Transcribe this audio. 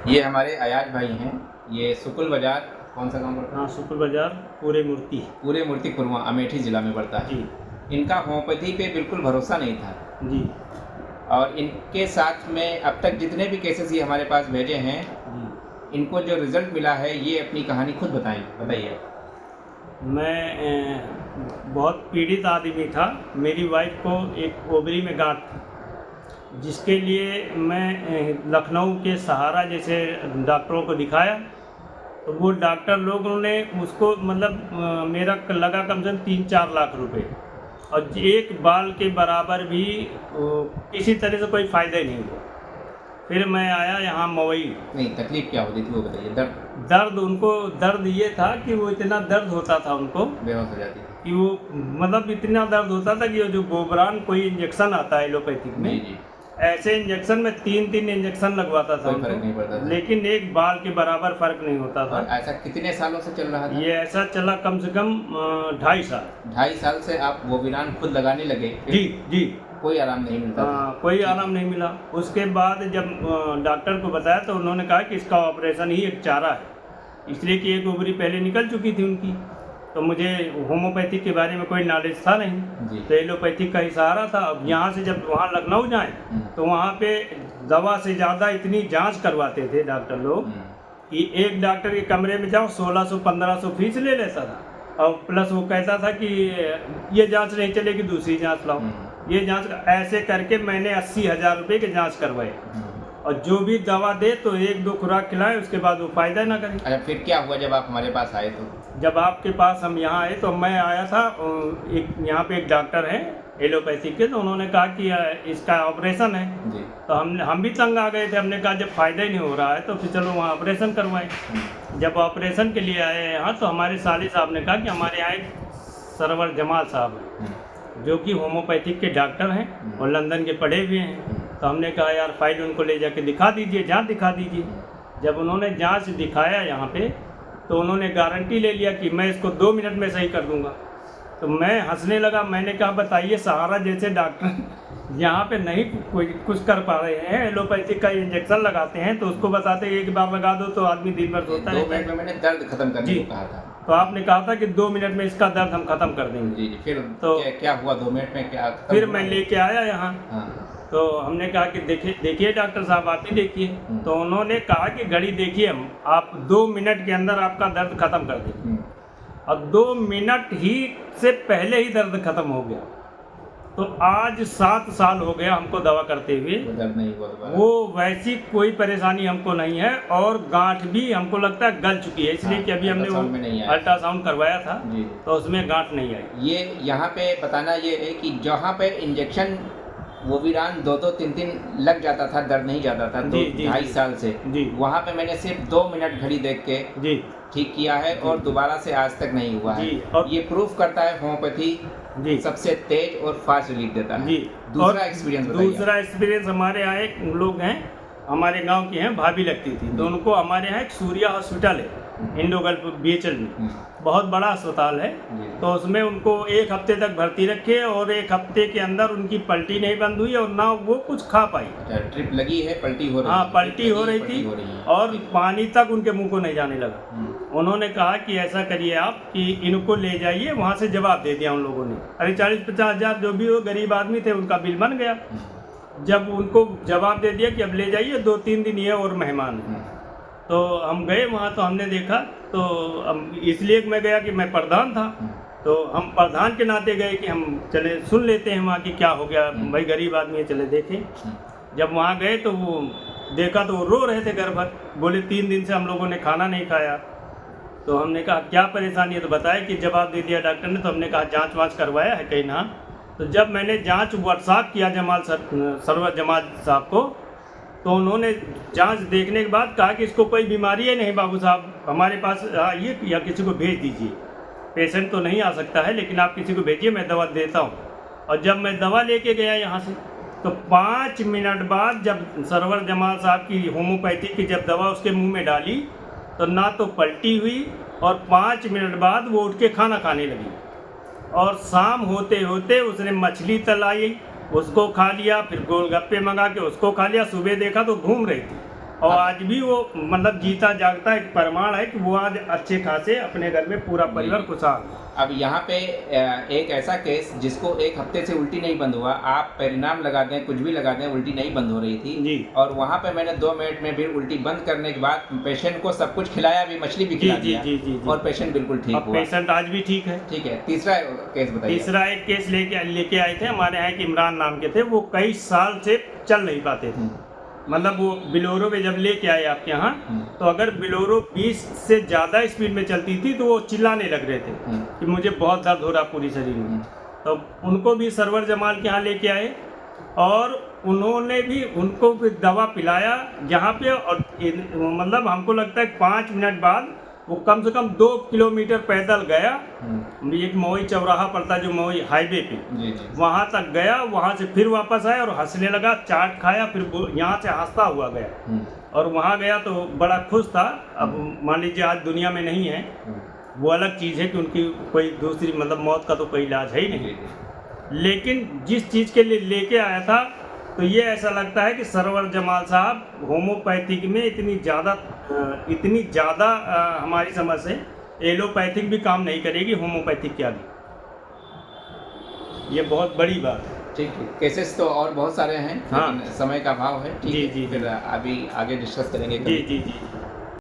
ये हमारे अयाज भाई हैं। ये शुक्ल बाजार, कौन सा गांव पड़ता है? हाँ, शुक्ल बाजार पूरे मूर्ति। पूरे मूर्ति कुरवा अमेठी ज़िला में पड़ता है। जी इनका होम्योपैथी पे बिल्कुल भरोसा नहीं था जी और इनके साथ में अब तक जितने भी केसेस ये हमारे पास भेजे हैं, जी। इनको जो रिज़ल्ट मिला है, ये अपनी कहानी खुद बताइए। मैं बहुत पीड़ित आदमी था। मेरी वाइफ को एक ओवरी में गांठ थी, जिसके लिए मैं लखनऊ के सहारा जैसे डॉक्टरों को दिखाया। तो वो डॉक्टर लोगों ने उसको मतलब मेरा लगा कम से कम 3-4 लाख रुपए, और एक बाल के बराबर भी किसी तरह से कोई फ़ायदा ही नहीं हुआ। फिर मैं आया यहाँ मवई। नहीं, तकलीफ क्या होती थी वो बताइए। दर्द ये था कि वो इतना दर्द होता था उनको बेहोश हो जाती थी। कि वो मतलब इतना दर्द होता था कि जो गोबरान कोई इंजेक्शन आता है एलोपैथिक में, जी जी। ऐसे इंजेक्शन में 3-3 इंजेक्शन लगवाता था कोई फर्क नहीं पड़ता था, लेकिन एक बाल के बराबर फर्क नहीं होता था। और ऐसा कितने सालों से चल रहा था? ये ऐसा चला कम से कम 2.5 साल। 2.5 साल से आप वो वीरान खुद लगाने लगे? जी जी। कोई आराम नहीं मिलता था? कोई आराम नहीं मिला। उसके बाद जब डॉक्टर को बताया तो उन्होंने कहा कि इसका ऑपरेशन ही एक चारा है, इसलिए कि एक ओवरी पहले निकल चुकी थी उनकी। तो मुझे होम्योपैथिक के बारे में कोई नॉलेज था नहीं जी। तो एलोपैथिक का ही सहारा था। अब यहाँ से जब वहाँ लखनऊ जाएं तो वहाँ पे दवा से ज़्यादा इतनी जांच करवाते थे डॉक्टर लोग कि एक डॉक्टर के कमरे में जाओ 1600-1500 फीस ले लेता था, और प्लस वो कहता था कि ये जांच नहीं चलेगी, दूसरी जांच लाओ। ये जांच ऐसे करके मैंने 80,000 रुपये की जांच करवाई, और जो भी दवा दे तो 1-2 खुराक खिलाए, उसके बाद वो फ़ायदा ना करे। अच्छा, फिर क्या हुआ जब आप हमारे पास आए? तो जब आपके पास हम यहाँ आए तो मैं आया था, एक यहाँ पे एक डॉक्टर हैं एलोपैथिक के, तो उन्होंने कहा कि इसका ऑपरेशन है जी। तो हम भी तंग आ गए थे। हमने कहा जब फ़ायदा ही नहीं हो रहा है तो फिर चलो वहाँ ऑपरेशन करवाएं। जब ऑपरेशन के लिए आए यहाँ तो हमारे साली साहब ने कहा कि हमारे यहाँ एक सरवर जमाल साहब हैं जो कि होम्योपैथिक के डॉक्टर हैं और लंदन के पढ़े हुए हैं। तो हमने कहा यार फाइल उनको ले जाके दिखा दीजिए, जांच दिखा दीजिए। जब उन्होंने जांच दिखाया यहाँ पे तो उन्होंने गारंटी ले लिया कि मैं इसको 2 मिनट में सही कर दूंगा। तो मैं हंसने लगा। मैंने कहा बताइए, सहारा जैसे डॉक्टर यहाँ पे नहीं कोई कुछ कर पा रहे हैं, एलोपैथिक का इंजेक्शन लगाते हैं तो उसको बताते हैं एक बार लगा दो तो आदमी दिन भर सोता है। 2 मिनट में मैंने दर्द खत्म करने को कहा था, तो आपने कहा था कि 2 मिनट में इसका दर्द हम खत्म कर देंगे। जी जी। फिर तो क्या हुआ 2 मिनट में? क्या फिर मैं लेके आया यहाँ। हाँ। तो हमने कहा कि देखिए डॉक्टर साहब आप ही देखिए। तो उन्होंने कहा कि घड़ी देखिए, हम आप 2 मिनट के अंदर आपका दर्द खत्म कर देंगे। और 2 मिनट ही से पहले ही दर्द खत्म हो गया। तो आज 7 साल हो गया हमको दवा करते हुए, दर्द नहीं हुआ दोबारा? वो वैसी कोई परेशानी हमको नहीं है, और गांठ भी हमको लगता है गल चुकी है, इसलिए कि अभी हमने वो अल्ट्रासाउंड करवाया था तो उसमें गांठ नहीं आई। ये यहाँ पे बताना ये है कि जहाँ पे इंजेक्शन वो वीरान 2-2, 3-3 लग जाता था, दर्द नहीं जाता था 2-2.5 साल से, वहाँ पे मैंने सिर्फ 2 मिनट घड़ी देख के ठीक किया है और दोबारा से आज तक नहीं हुआ है। और ये प्रूफ करता है होम्योपैथी सबसे तेज और फास्ट रिलीफ देता है। दूसरा एक्सपीरियंस हमारे यहाँ एक लोग हैं, हमारे गांव के हैं, भाभी लगती थी, तो उनको हमारे यहाँ एक सूर्या हॉस्पिटल है इंडो गल्फ BHL में, बहुत बड़ा अस्पताल है। तो उसमें उनको 1 हफ्ते तक भर्ती रखे और 1 हफ्ते के अंदर उन्की पलटी नहीं बंद हुई और ना वो कुछ खा पाई। ट्रिप लगी है, पलटी हो रही? हाँ, पलटी हो रही थी और पानी तक उनके मुंह को नहीं जाने लगा। उन्होंने कहा कि ऐसा करिए आप कि इनको ले जाइए। वहाँ से जवाब दे दिया उन लोगों ने, अरे 40-50 हज़ार जो भी वो गरीब आदमी थे उनका बिल बन गया। जब उनको जवाब दे दिया कि अब ले जाइए, 2-3 दिन ये और मेहमान हैं, तो हम गए वहाँ। तो हमने देखा, तो इसलिए मैं गया कि मैं प्रधान था, तो हम प्रधान के नाते गए कि हम चले सुन लेते हैं वहाँ की क्या हो गया, भाई गरीब आदमी है, चले देखें। जब वहाँ गए तो वो देखा तो वो रो रहे थे घर भर, बोले 3 दिन से हम लोगों ने खाना नहीं खाया। तो हमने कहा क्या परेशानी है? तो बताया कि जवाब दे दिया डॉक्टर ने। तो हमने कहा जाँच वाँच करवाया है कहीं ना? तो जब मैंने जाँच व्हाट्सएप किया सरवर जमाल साहब को, तो उन्होंने जांच देखने के बाद कहा कि इसको कोई बीमारी है नहीं बाबू साहब, हमारे पास आइए या किसी को भेज दीजिए, पेशेंट तो नहीं आ सकता है लेकिन आप किसी को भेजिए, मैं दवा देता हूँ। और जब मैं दवा लेके गया यहाँ से तो 5 मिनट बाद जब सरवर जमाल साहब की होम्योपैथी की जब दवा उसके मुंह में डाली तो ना तो पलटी हुई, और 5 मिनट बाद वो उठ के खाना खाने लगी। और शाम होते होते उसने मछली तलाई, उसको खा लिया, फिर गोलगप्पे मंगा के उसको खा लिया। सुबह देखा तो घूम रही थी। और आज भी वो मतलब जीता जागता एक प्रमाण है कि वो आज अच्छे खासे अपने घर में पूरा परिवार खुशहाल। अब यहाँ पे एक ऐसा केस जिसको एक हफ्ते से उल्टी नहीं बंद हुआ, आप परिणाम लगा दें, कुछ भी लगा दें, उल्टी नहीं बंद हो रही थी जी। और वहाँ पे मैंने 2 मिनट में फिर उल्टी बंद करने के बाद पेशेंट को सब कुछ खिलाया भी, मछली भी खिला दिया और पेशेंट बिल्कुल ठीक हुआ। पेशेंट आज भी ठीक है। ठीक है, तीसरा केस बताइए। तीसरा एक केस लेके आए थे हमारे यहाँ, एक इमरान नाम के थे, वो कई साल से चल नहीं पाते थे। मतलब वो बिलोरो में जब लेके आए आपके यहाँ, तो अगर बिलोरो 20 से ज़्यादा स्पीड में चलती थी तो वो चिल्लाने लग रहे थे कि मुझे बहुत दर्द हो रहा पूरी शरीर में। तो उनको भी सरवर जमाल के यहाँ लेके आए और उन्होंने भी उनको भी दवा पिलाया जहाँ पे, और मतलब हमको लगता है 5 मिनट बाद वो कम से कम 2 किलोमीटर पैदल गया। एक मवई चौराहा पड़ता जो मवई हाईवे पे, वहाँ तक गया, वहाँ से फिर वापस आया और हंसने लगा, चाट खाया, फिर यहाँ से हंसता हुआ गया और वहाँ गया तो बड़ा खुश था। अब मान लीजिए आज दुनिया में नहीं है, वो अलग चीज़ है कि उनकी कोई दूसरी मतलब मौत का तो कोई इलाज है ही नहीं, लेकिन जिस चीज़ के लिए लेके आया था तो ये ऐसा लगता है कि सरवर जमाल साहब होम्योपैथिक में इतनी ज़्यादा हमारी समझ से एलोपैथिक भी काम नहीं करेगी, होम्योपैथिक क्या भी, ये बहुत बड़ी बात है। ठीक है, केसेस तो और बहुत सारे हैं, हाँ, समय का अभाव है। ठीक है, जी, फिर अभी आगे डिस्कस करेंगे। जी।